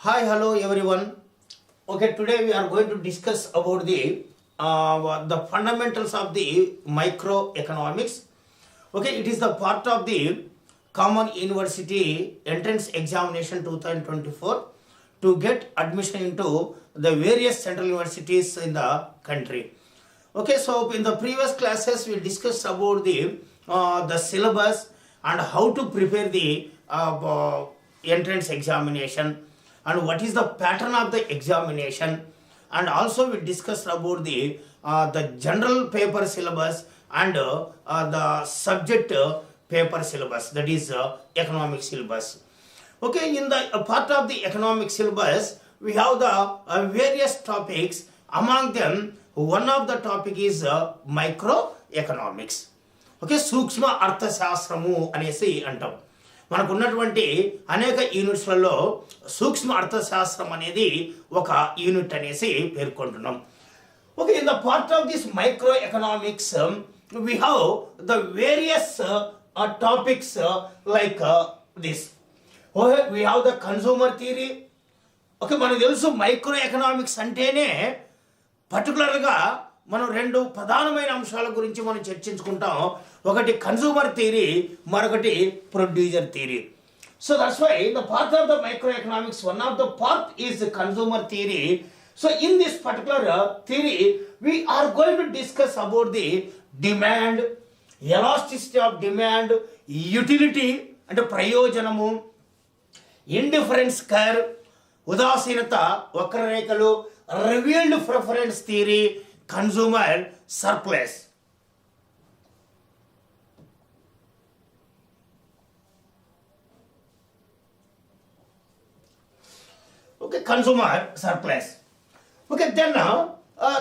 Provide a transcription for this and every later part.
Hi, hello everyone. Okay, today we are going to discuss about the fundamentals of the microeconomics. Okay, it is the part of the Common University Entrance Examination 2024 to get admission into the various central universities in the country. Okay, so in the previous classes we discussed about the syllabus and how to prepare the entrance examination and what is the pattern of the examination, and also we discussed about the general paper syllabus and the subject paper syllabus, that is economic syllabus. Okay, in the part of the economic syllabus we have the various topics. Among them one of the topic is microeconomics. Okay, సూక్ష్మ అర్థశాస్త్రము అనేసి అంటాం. మనకు ఉన్నటువంటి అనేక యూనిట్స్లలో సూక్ష్మ అర్థశాస్త్రం అనేది ఒక యూనిట్ అనేసి పేర్కొంటున్నాం. Okay, in the part of this micro economics we have the various topics like this. Okay, we have the consumer theory. Okay, మనకు తెలుసు మైక్రో ఎకనామిక్స్ అంటేనే పర్టికులర్గా మనం రెండు ప్రధానమైన అంశాల గురించి మనం చర్చించుకుంటాం. ఒకటి కన్సూమర్ థియరీ, మరొకటి producer theory. So that's why the part of the micro economics one of the part is consumer theory. So in this particular theory we are going to discuss about the demand, elasticity of demand, utility అంటే ప్రయోజనము, indifference curve, ఉదాసీనత వక్రరేఖలు, revealed preference theory, consumer surplus. Okay, consumer surplus. Okay, then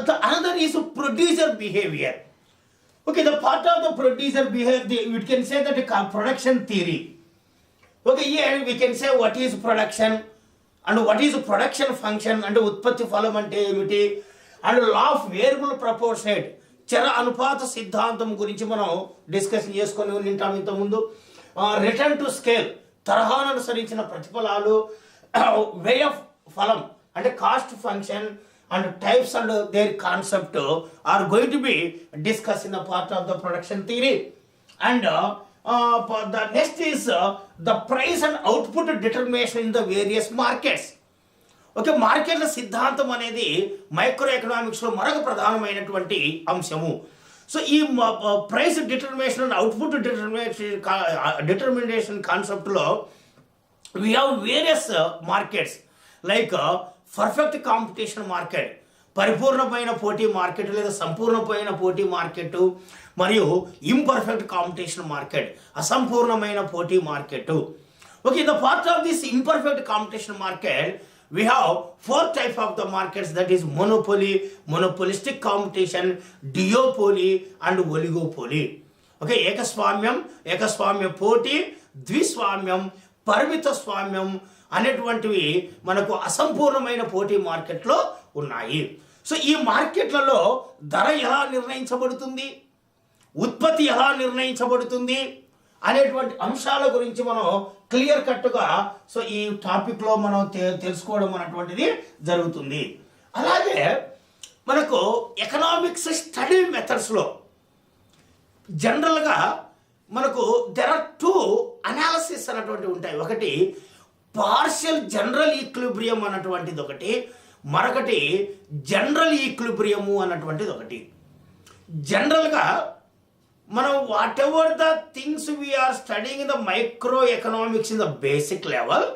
the another is producer behavior. Okay, the part of the producer behavior, we can say that production theory. Okay, here we can say what is production and what is production function and ఉత్పత్తి ఫలం అంటే ఏమిటి, and law of variable proportionate చర అనుపాత సిద్ధాంతం గురించి మనం discussion చేసుకొని ఉంటాం ఇంతకుముందు. రిటర్న్ టు స్కేల్ తరహాను అనుసరించిన ప్రతిఫలాలు, వే ఆఫ్ ఫలం అంటే cost function, and types and their concept are going to be discussed in the part of the production theory. And the next is the price and output determination in the various markets. Okay, మార్కెట్ల సిద్ధాంతం అనేది micro ఎకనామిక్స్లో మరొక ప్రధానమైనటువంటి అంశము. So ఈ price determination and output determination కాన్సెప్ట్లో we have various markets like perfect competition market, పరిపూర్ణమైన పోటీ మార్కెట్ లేదా సంపూర్ణమైన పోటీ మార్కెట్, మరియు ఇంపర్ఫెక్ట్ కాంపిటీషన్ మార్కెట్, అసంపూర్ణమైన పోటీ market. Okay, in the part of this imperfect competition market we have four types of the markets, that is monopoly, monopolistic competition, duopoly and oligopoly. Okay, ఏకస్వామ్య పోటీ, ద్విస్వామ్యం, పరిమిత స్వామ్యం అనేటువంటివి మనకు అసంపూర్ణమైన పోటీ మార్కెట్లో ఉన్నాయి. సో ఈ మార్కెట్లలో ధర ఎలా నిర్ణయించబడుతుంది, ఉత్పత్తి ఎలా నిర్ణయించబడుతుంది అనేటువంటి అంశాల గురించి మనం క్లియర్ కట్గా సో ఈ టాపిక్లో మనం తెలుసుకోవడం అనేటువంటిది జరుగుతుంది. అలాగే మనకు ఎకనామిక్స్ స్టడీ మెథడ్స్లో జనరల్గా మనకు దెర్ ఆర్ టూ అనాలిసిస్ అనేటువంటివి ఉంటాయి. ఒకటి పార్షియల్ జనరల్ ఈక్విలిబ్రియం అన్నటువంటిది ఒకటి, మరొకటి జనరల్ ఈక్విలిబ్రియము అన్నటువంటిది ఒకటి. జనరల్గా మనం whatever the things we are studying in the micro economics in the basic level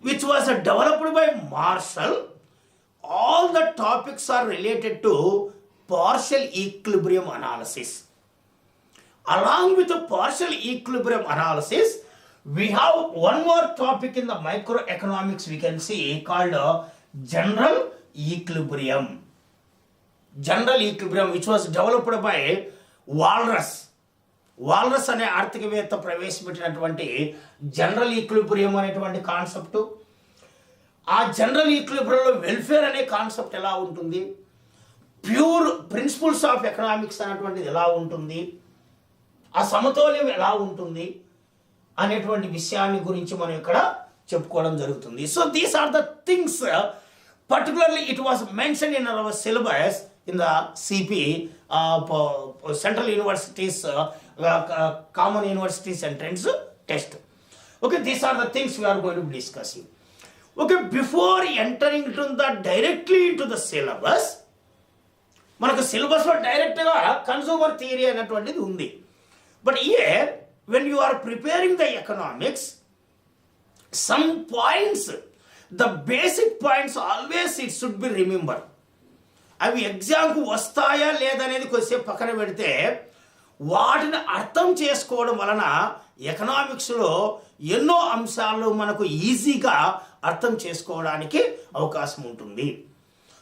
which was developed by Marshall, all the topics are related to partial equilibrium analysis. Along with the partial equilibrium analysis, we have one more topic in the microeconomics we can see called general equilibrium. General equilibrium, which was developed by walrus అనే ఆర్థికవేత్త ప్రవేశపెట్టినటువంటి general equilibrium అనేటువంటి concept. ఆ general ఈక్విలిబ్రియంలో welfare అనే concept ఎలా ఉంటుంది, pure principles of economics అనేటువంటిది ఎలా ఉంటుంది, ఆ సమతౌల్యం ఎలా ఉంటుంది అనేటువంటి విషయాన్ని గురించి మనం ఇక్కడ చెప్పుకోవడం జరుగుతుంది. So these are the things particularly it was mentioned in our syllabus in the CP Central Universities Common Universities Entrance Test. Okay, these are the things we are going to be discussing. Okay, before entering into the directly into the syllabus, మనకు సిలబస్లో డైరెక్ట్గా consumer theory అనేటువంటిది ఉంది. But here when you are preparing the economics, some points, the basic points always it should be remembered. అవి ఎగ్జామ్కు వస్తాయా లేదనేది కొద్దిసేపు పక్కన పెడితే వాటిని అర్థం చేసుకోవడం వలన ఎకనామిక్స్లో ఎన్నో అంశాలు మనకు ఈజీగా అర్థం చేసుకోవడానికి అవకాశం ఉంటుంది.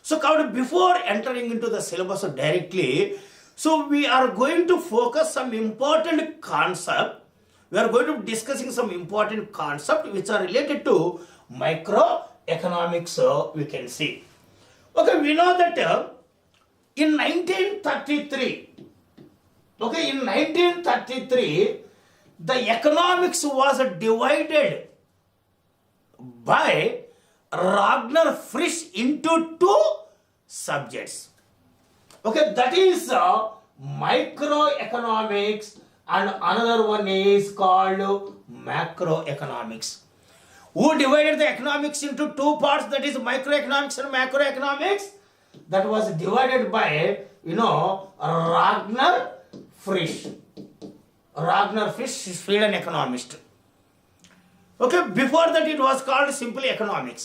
సో కాబట్టి before entering in to the syllabus directly, so we are going to focus some important concept. We are going to be discussing some important concept which are related to microeconomics, we can see. Okay, we know that in 1933, okay, in 1933, the economics was divided by Ragnar Frisch into two subjects. Okay, that is microeconomics and another one is called macroeconomics. Who divided the economics into two parts, that is microeconomics and macroeconomics? That was divided by, Ragnar Frisch. Ragnar Frisch is Sweden economist. Okay, before that it was called simply economics.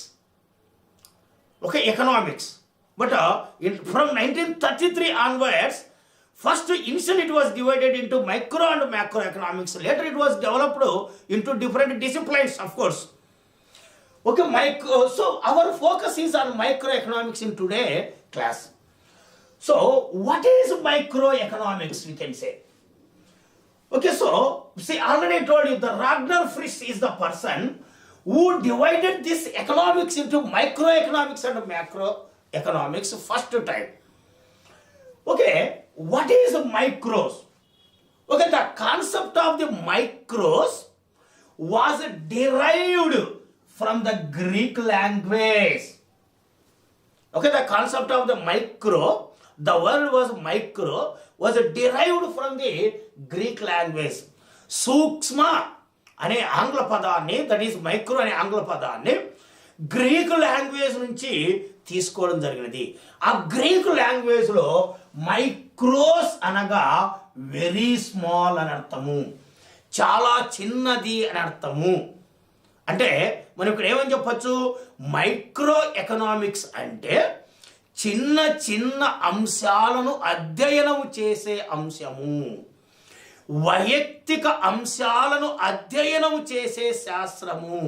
Okay, economics. But from 1933 onwards, first initially it was divided into micro and macroeconomics. Later it was developed into different disciplines, of course. Okay, so our focus is on microeconomics in today's class. So what is microeconomics, we can say? Okay, so see, already I told you the Ragnar Frisch is the person who divided this economics into microeconomics and macroeconomics first time. Okay, what is micros? Okay, the concept of the micros was derived from the Greek language. Okay, the concept of the micro, the word was micro, was derived from the Greek language. Sukshma అనే ఆంగ్ల పదాన్ని, that is micro అనే ఆంగ్ల పదాన్ని Greek language నుంచి తీసుకోవడం జరిగినది. ఆ గ్రీకు లాంగ్వేజ్లో మైక్రోస్ అనగా వెరీ స్మాల్ అని అర్థము, చాలా చిన్నది అని అర్థము. అంటే మనం ఇక్కడ ఏమని చెప్పచ్చు, మైక్రో ఎకనామిక్స్ అంటే చిన్న చిన్న అంశాలను అధ్యయనం చేసే అంశము, వైయక్తిక అంశాలను అధ్యయనం చేసే శాస్త్రము.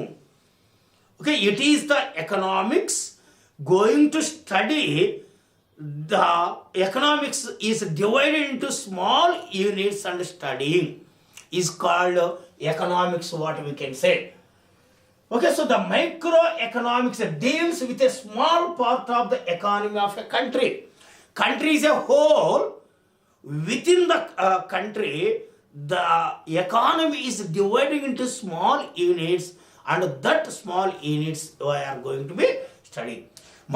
Okay, it is the economics going to study, the economics is divided into small units and studying is called economics, what we can say. Okay, so the microeconomics deals with a small part of the economy of a country. Country is a whole. Within the country, the economy is divided into small units, and that small units we are going to be studying.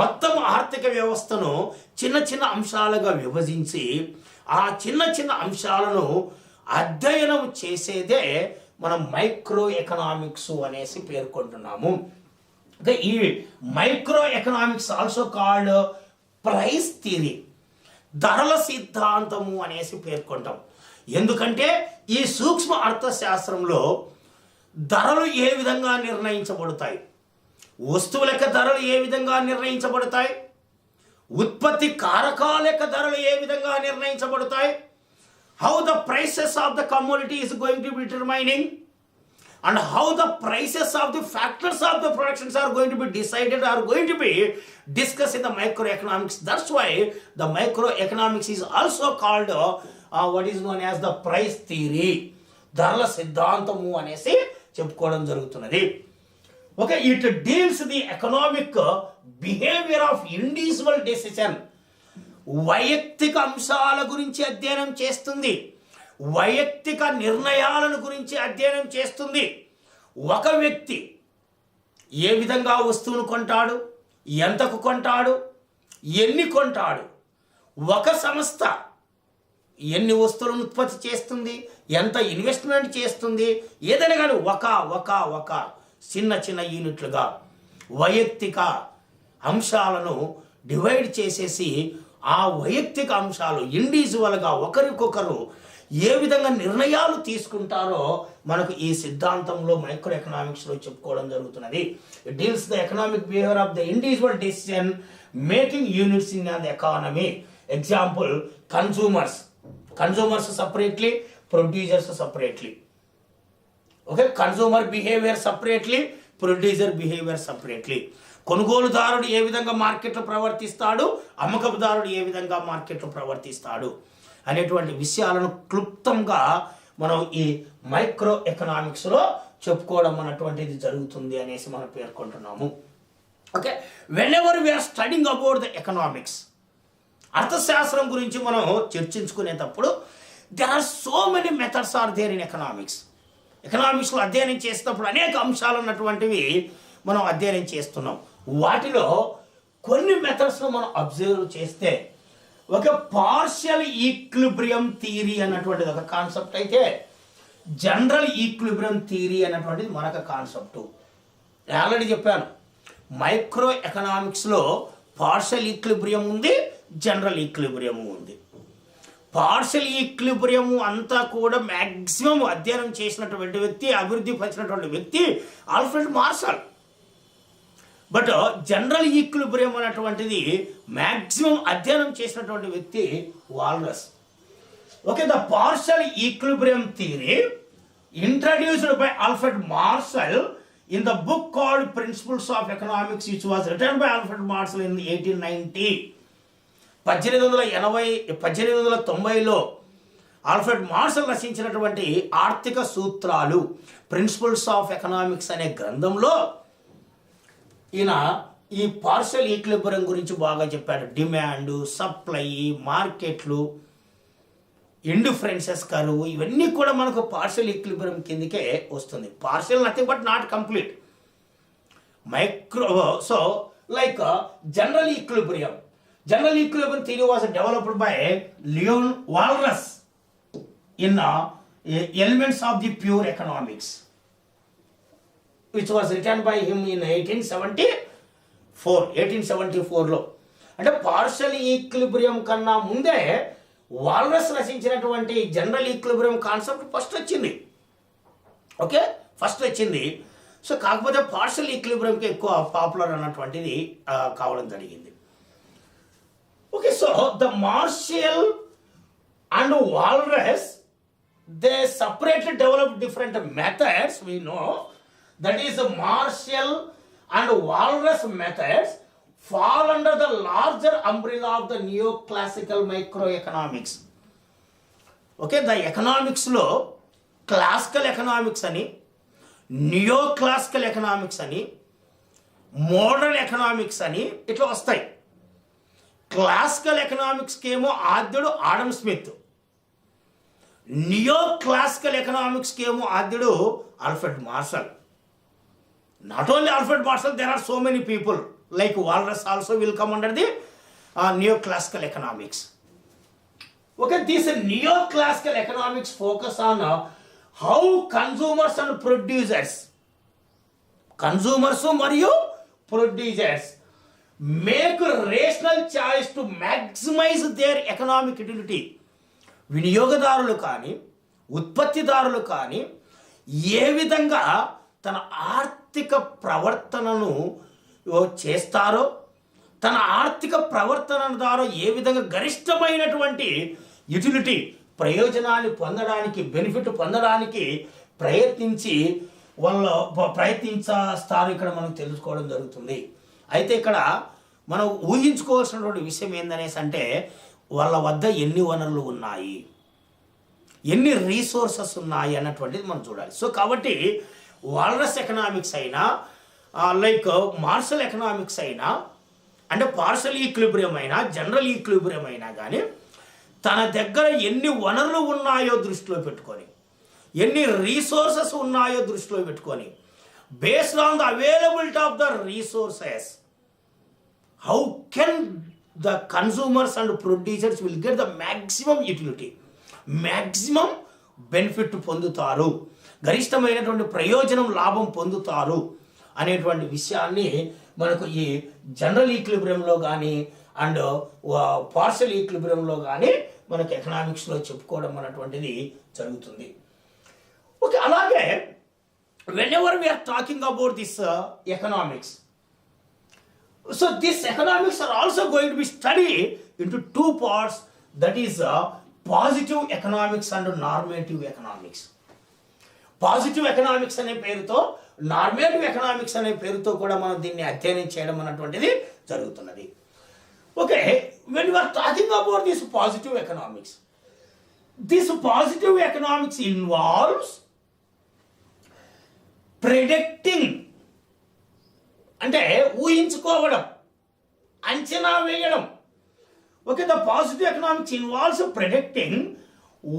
మొత్తం ఆర్థిక వ్యవస్థను చిన్న చిన్న అంశాలుగా విభజించి ఆ చిన్న చిన్న అంశాలను అధ్యయనం చేసేదే మనం మైక్రో ఎకనామిక్స్ అనేసి పేర్కొంటున్నాము. ఈ micro economics also called price theory, ధరల సిద్ధాంతము అనేసి పేర్కొంటాం. ఎందుకంటే ఈ సూక్ష్మ అర్థశాస్త్రంలో ధరలు ఏ విధంగా నిర్ణయించబడతాయి, వస్తువుల యొక్క ధరలు ఏ విధంగా నిర్ణయించబడతాయి, ఉత్పత్తి కారకాల యొక్క ధరలు ఏ విధంగా నిర్ణయించబడతాయి, how the prices of the commodity is going to be determining, and how the prices of the factors of the productions are going to be decided, are going to be discussed in the microeconomics. That's why the microeconomics is also called what is known as the price theory, ధరల సిద్ధాంతము అనేసి చెప్పుకోవడం జరుగుతున్నది. Okay, it deals the economic behavior of individual decision, వైయక్తిక అంశాల గురించి అధ్యయనం చేస్తుంది, వైయక్తిక నిర్ణయాలను గురించి అధ్యయనం చేస్తుంది. ఒక వ్యక్తి ఏ విధంగా వస్తువును కొంటాడు, ఎంతకు కొంటాడు, ఎన్ని కొంటాడు, ఒక సంస్థ ఎన్ని వస్తువులను ఉత్పత్తి చేస్తుంది, ఎంత ఇన్వెస్ట్మెంట్ చేస్తుంది, ఏదైనా కానీ ఒక చిన్న చిన్న యూనిట్లుగా వైయక్తిక అంశాలను డివైడ్ చేసేసి ఆ వైయక్తిక అంశాలు ఇండివిజువల్గా ఒకరికొకరు ఏ విధంగా నిర్ణయాలు తీసుకుంటారో మనకు ఈ సిద్ధాంతంలో మైక్రో ఎకనామిక్స్లో చెప్పుకోవడం జరుగుతున్నది. It deals the economic behaviour of the individual decision making units in the economy. Example, consumers separately, producers separately. Okay, consumer behaviour separately, producer behaviour separately. కొనుగోలుదారుడు ఏ విధంగా మార్కెట్లో ప్రవర్తిస్తాడు, అమ్మకపుదారుడు ఏ విధంగా మార్కెట్లో ప్రవర్తిస్తాడు అనేటువంటి విషయాలను క్లుప్తంగా మనం ఈ మైక్రో ఎకనామిక్స్లో చెప్పుకోవడం అనేటువంటిది జరుగుతుంది అనేసి మనం పేర్కొంటున్నాము. Okay, whenever we're studying about the economics, అర్థశాస్త్రం గురించి మనం చర్చించుకునేటప్పుడు there are so many methods are there in ఎకనామిక్స్లో అధ్యయనం చేసేటప్పుడు అనేక అంశాలు ఉన్నటువంటివి మనం అధ్యయనం చేస్తున్నాం. వాటిలో కొన్ని మెథడ్స్ను మనం అబ్జర్వ్ చేస్తే ఒక పార్షియల్ ఈక్విలిబ్రియం థియరీ అన్నటువంటిది ఒక కాన్సెప్ట్ అయితే, జనరల్ ఈక్విలిబ్రియం థియరీ అన్నటువంటిది మరొక కాన్సెప్టు. ఆల్రెడీ చెప్పాను, మైక్రో ఎకనామిక్స్లో పార్షియల్ ఈక్విలిబ్రియం ఉంది, జనరల్ ఈక్విలిబ్రియం ఉంది. పార్షియల్ ఈక్విలిబ్రియం అంతా కూడా మ్యాక్సిమం అధ్యయనం చేసినటువంటి వ్యక్తి, అభివృద్ధి పరిచినటువంటి వ్యక్తి Alfred martial. But general equilibrium అనేటువంటిది మ్యాక్సిమం అధ్యయనం చేసినటువంటి వ్యక్తి walrus. Okay, the partial equilibrium theory introduced by Alfred martial in the book called Principles of Economics, which was written by Alfred Marshall in 1890. 1890లో ఆల్ఫ్రెడ్ మార్షల్ రచించినటువంటి ఆర్థిక సూత్రాలు, principles of economics అనే గ్రంథంలో ఈయన ఈ పార్షియల్ ఈక్విలిబ్రియం గురించి బాగా చెప్పాడు. డిమాండ్, సప్లై, మార్కెట్లు, ఇండిఫరెన్సెస్ కరువు, ఇవన్నీ కూడా మనకు పార్షియల్ ఈక్విలిబ్రియం కిందకే వస్తుంది. Partial nothing but not complete. So like general equilibrium theory was developed by Leon Walras in elements of the pure economics, which was return by him in 1874లో. అంటే partial equilibrium కన్నా ముందే Walras రచించినటువంటి general equilibrium concept first వచ్చింది. Okay, first వచ్చింది. So కాకపోతే partial ఈక్విలిబ్రియంకి ఎక్కువ పాపులర్ అన్నటువంటిది కావడం జరిగింది. Okay, so the Marshall and Walras they separately develop different methods. We know that is Marshall and Walrus methods fall under the larger umbrella of the neoclassical microeconomics. Okay, the economics లో classical economics అని, neoclassical economics అని, modern economics అని ఇట్లా వస్తాయి. Classical ఎకనామిక్స్కి ఏమో ఆద్యుడు Adam Smith, neoclassical ఎకనామిక్స్కి ఏమో ఆద్యుడు Alfred Marshall. Not only Alfred Marshall, there are so many people like Walrus also will come under the neoclassical economics. Okay, this neoclassical economics focus on how consumers and producers మరియు producers make a rational choice to maximize their economic utility. వినియోగదారులు కానీ ఉత్పత్తిదారులు కానీ ఏ విధంగా తన ఆర్థిక ప్రవర్తనను చేస్తారో, తన ఆర్థిక ప్రవర్తన ద్వారా ఏ విధంగా గరిష్టమైనటువంటి యుటిలిటీ, ప్రయోజనాన్ని పొందడానికి, బెనిఫిట్ పొందడానికి ప్రయత్నిస్తారు ఇక్కడ మనం తెలుసుకోవడం జరుగుతుంది. అయితే ఇక్కడ మనం ఊహించుకోవాల్సినటువంటి విషయం ఏందనేసి అంటే, వాళ్ళ వద్ద ఎన్ని వనరులు ఉన్నాయి, ఎన్ని రీసోర్సెస్ ఉన్నాయి అన్నటువంటిది మనం చూడాలి. సో కాబట్టి వాల్రస్ ఎకనామిక్స్ అయినా, లైక్ మార్షల్ ఎకనామిక్స్ అయినా, అంటే పార్షియల్ ఈక్విలిబ్రియం అయినా, జనరల్ ఈక్విలిబ్రియం అయినా కానీ తన దగ్గర ఎన్ని వనరులు ఉన్నాయో దృష్టిలో పెట్టుకొని, ఎన్ని రీసోర్సెస్ ఉన్నాయో దృష్టిలో పెట్టుకొని, based on the availability of the resources, how can the consumers and producers will get the maximum utility, maximum benefit పొందుతారు, గరిష్టమైనటువంటి ప్రయోజనం లాభం పొందుతారు అనేటువంటి విషయాన్ని మనకు ఈ జనరల్ ఈక్విలిబ్రియంలో కానీ అండ్ పార్షల్ ఈక్విలిబ్రియంలో కానీ మనకు ఎకనామిక్స్లో చెప్పుకోవడం అనేటువంటిది జరుగుతుంది. ఓకే, అలాగే whenever we are talking about this economics, so this economics are also going to be studied into two parts, that is positive economics and normative economics. Positive economics అనే పేరుతో, normative economics అనే పేరుతో కూడా మనం దీన్ని అధ్యయనం చేయడం అన్నటువంటిది జరుగుతున్నది. Okay, when we are talking about this positive economics involves predicting, అంటే ఊహించుకోవడం, అంచనా వేయడం. Okay, the positive economics involves predicting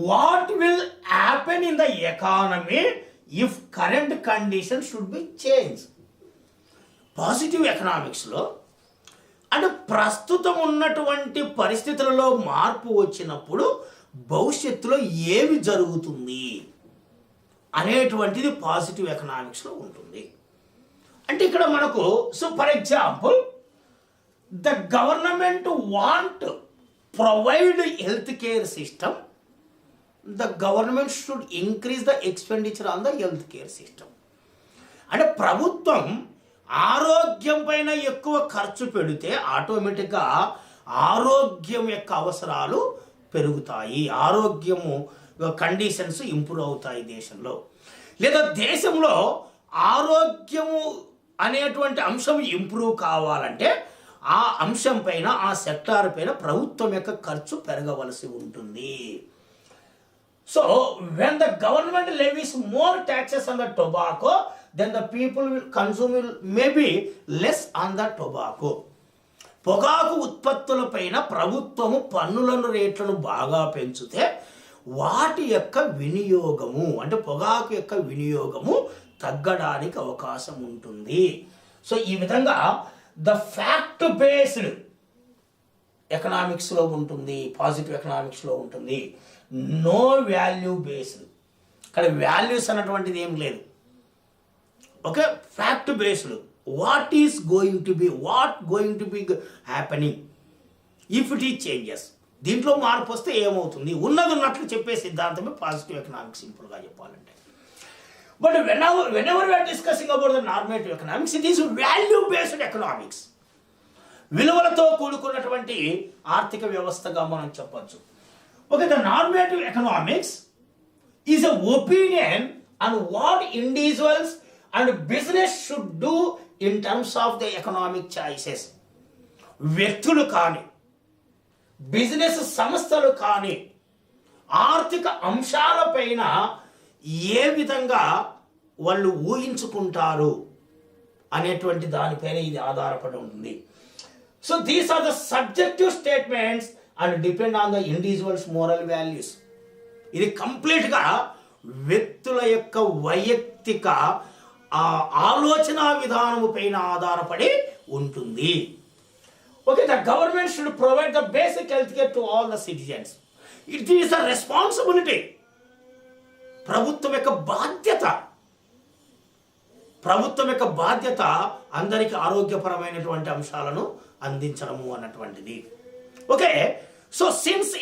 what will happen in the economy if current condition should be change. Positive ఎకనామిక్స్లో అంటే ప్రస్తుతం ఉన్నటువంటి పరిస్థితులలో మార్పు వచ్చినప్పుడు భవిష్యత్తులో ఏమి జరుగుతుంది అనేటువంటిది పాజిటివ్ ఎకనామిక్స్లో ఉంటుంది. అంటే ఇక్కడ మనకు, so for example, the government want provide health care system, the government should increase the expenditure on the health care system. అంటే ప్రభుత్వం ఆరోగ్యం పైన ఎక్కువ ఖర్చు పెడితే ఆటోమేటిక్గా ఆరోగ్యం యొక్క అవసరాలు పెరుగుతాయి, ఆరోగ్యము కండిషన్స్ ఇంప్రూవ్ అవుతాయి దేశంలో. లేదా దేశంలో ఆరోగ్యము అనేటువంటి అంశం ఇంప్రూవ్ కావాలంటే ఆ అంశం పైన, ఆ సెక్టార్ పైన ప్రభుత్వం యొక్క ఖర్చు పెరగవలసి ఉంటుంది. So when the government levies more taxes on the tobacco, then the people will consume maybe less on the tobacco. పొగాకు ఉత్పత్తుల పైన ప్రభుత్వము పన్నులను రేట్లను బాగా పెంచితే వాటి యొక్క వినియోగము, అంటే పొగాకు యొక్క వినియోగము తగ్గడానికి అవకాశం ఉంటుంది. సో ఈ విధంగా ద ఫ్యాక్ట్ బేస్డ్ ఎకనామిక్స్లో ఉంటుంది, పాజిటివ్ ఎకనామిక్స్లో ఉంటుంది. నో వాల్యూ బేస్డ్, ఇక్కడ వాల్యూస్ అన్నటువంటిది ఏం లేదు. Okay, fact based, what is going to B happening if it is changes. దీంట్లో మార్పు వస్తే ఏమవుతుంది, ఉన్నది ఉన్నట్లు చెప్పే సిద్ధాంతమే పాజిటివ్ ఎకనామిక్స్, సింపుల్గా చెప్పాలంటే. But whenever we are discussing about the normative economics, it is value based economics. విలువలతో కూడుకున్నటువంటి ఆర్థిక వ్యవస్థగా మనం చెప్పొచ్చు. Okay, the normative economics is a opinion on what individuals and business should do in terms of the economic choices. వ్యక్తులు కానీ, business సంస్థలు కానీ ఆర్థిక అంశాలపైన ఏ విధంగా వాళ్ళు ఊహించుకుంటారు అనేటువంటి దానిపైన ఇది ఆధారపడి ఉంటుంది. So these are the subjective statements and depend on the individuals moral values. ఇది కంప్లీట్గా వ్యక్తుల యొక్క వైయక్తిక ఆలోచన విధానము పైన ఆధారపడి ఉంటుంది. Okay, the government should provide the basic health care to all the citizens. It is the responsibility, ప్రభుత్వం యొక్క బాధ్యత అందరికి ఆరోగ్యపరమైనటువంటి అంశాలను అందించడము అన్నటువంటిది. Okay, so since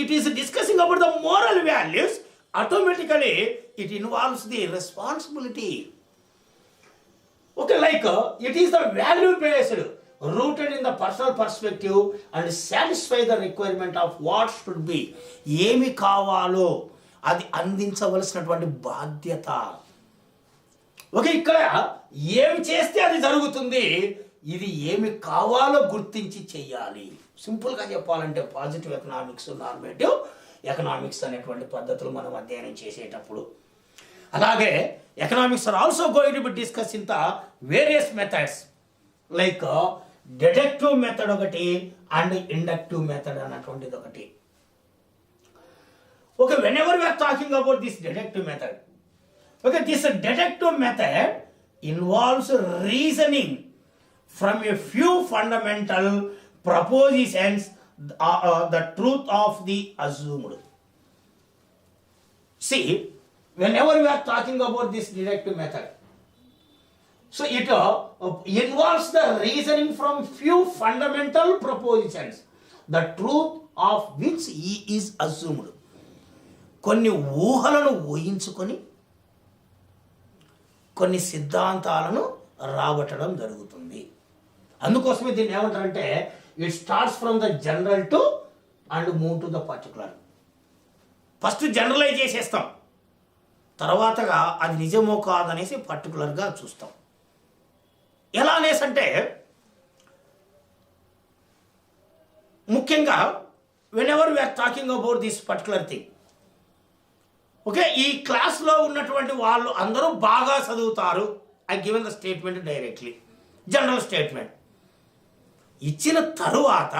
it is discussing about the moral values, automatically it involves the responsibility. Okay, like it is the value based, rooted in the personal perspective and satisfy the requirement of what should be. ఏమి కావాలో అది అందించవలసినటువంటి బాధ్యత. Okay, ఇక్కడ ఏమి చేస్తే అది జరుగుతుంది, ఇది ఏమి కావాలో గుర్తించి చెయ్యాలి. సింపుల్గా చెప్పాలంటే పాజిటివ్ ఎకనామిక్స్, నార్మేటివ్ ఎకనామిక్స్ అనేటువంటి పద్ధతులు మనం అధ్యయనం చేసేటప్పుడు. అలాగే economics or also going to be discuss in the various methods, like deductive method ఒకటి అండ్ ఇండక్టివ్ మెథడ్ అన్నటువంటిది ఒకటి. Okay, whenever we are talking about this deductive method, okay, this deductive method involves reasoning from a few fundamental propositions, the truth of the assumed. See, whenever we are talking about this deductive method, so it involves the reasoning from few fundamental propositions, the truth of which is assumed. కొన్ని ఊహలను ఊహించుకొని కొన్ని సిద్ధాంతాలను రాబట్టడం జరుగుతుంది. అందుకోసమే దీన్ని ఏమంటారంటే it starts from the general to and move to the particular. First generalize చేసేస్తాం, తర్వాతగా అది నిజమో కాదనేసి పర్టికులర్గా చూస్తాం. ఎలా అనేసంటే ముఖ్యంగా whenever we are talking about this particular thing, okay, ఈ క్లాస్లో ఉన్నటువంటి వాళ్ళు అందరూ బాగా చదువుతారు. I given the statement directly, general statement ఇచ్చిన తరువాత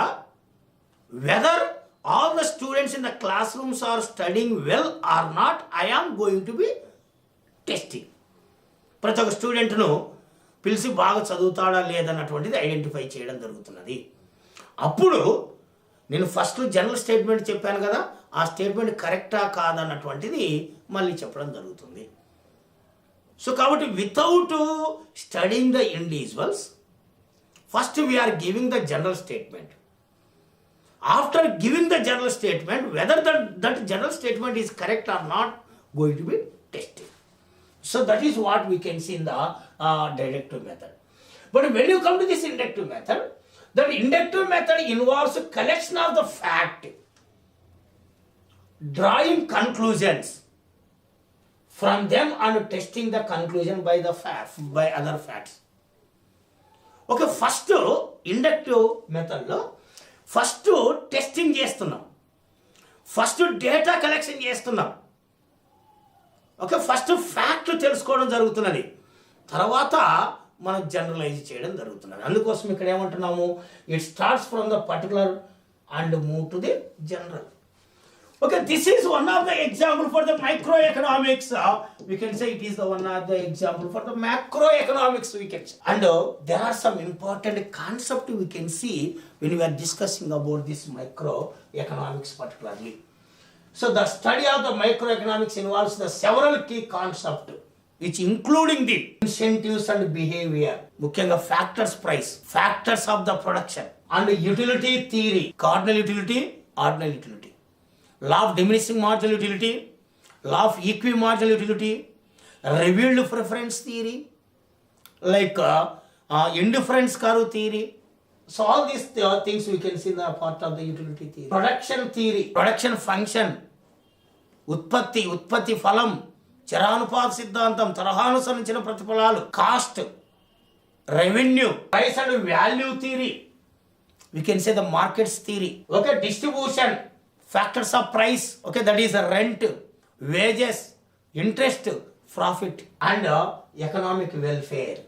whether all the students in the class rooms are studying well or not, I am going to be testing. ప్రతి ఒక్క స్టూడెంట్ను పిలిచి బాగా చదువుతాడా లేదన్నటువంటిది ఐడెంటిఫై చేయడం జరుగుతున్నది. అప్పుడు నేను ఫస్ట్ జనరల్ స్టేట్మెంట్ చెప్పాను కదా, ఆ స్టేట్మెంట్ కరెక్టా కాదన్నటువంటిది మళ్ళీ చెప్పడం జరుగుతుంది. సో కాబట్టి without studying the individuals, first we are giving the general statement. After giving the general statement, whether that general statement is correct or not going to be tested. So that is what we can see in the deductive method. But when you come to this inductive method, that inductive method involves a collection of the fact, drawing conclusions from them and testing the conclusion by other facts. Okay, first inductive method lo first testing చేస్తున్నాం, first data collection చేస్తున్నాం. Okay, first fact తెలుసుకోవడం జరుగుతున్నది, తర్వాత మనం generalise చేయడం జరుగుతున్నది. అందుకోసం ఇక్కడ ఏమంటున్నాము, it starts from the particular and move to the general. Okay, this is one of the example for the micro economics. We can say it is the one of the example for the macro economics we can say. And there are some important concept we can see when we are discussing about this micro economics particularly. So the study of the microeconomics involves the several key concepts, which including the incentives and behavior, ముఖ్యంగా factors price, factors of the production, and utility theory, cardinal utility, ordinal utility, law of diminishing marginal utility, law of equimarginal utility, revealed preference theory, like indifference curve theory. So all these things we can see in the part of the utility theory. Production theory, production function, ఉత్పత్తి ఫలం, చరానుపాత సిద్ధాంతం, తరహానుసరించిన ప్రతిఫలాలు, cost, revenue, price and value theory, we can say the markets theory. Okay, distribution, factors of price, okay, that is rent, wages, interest, profit, and economic welfare.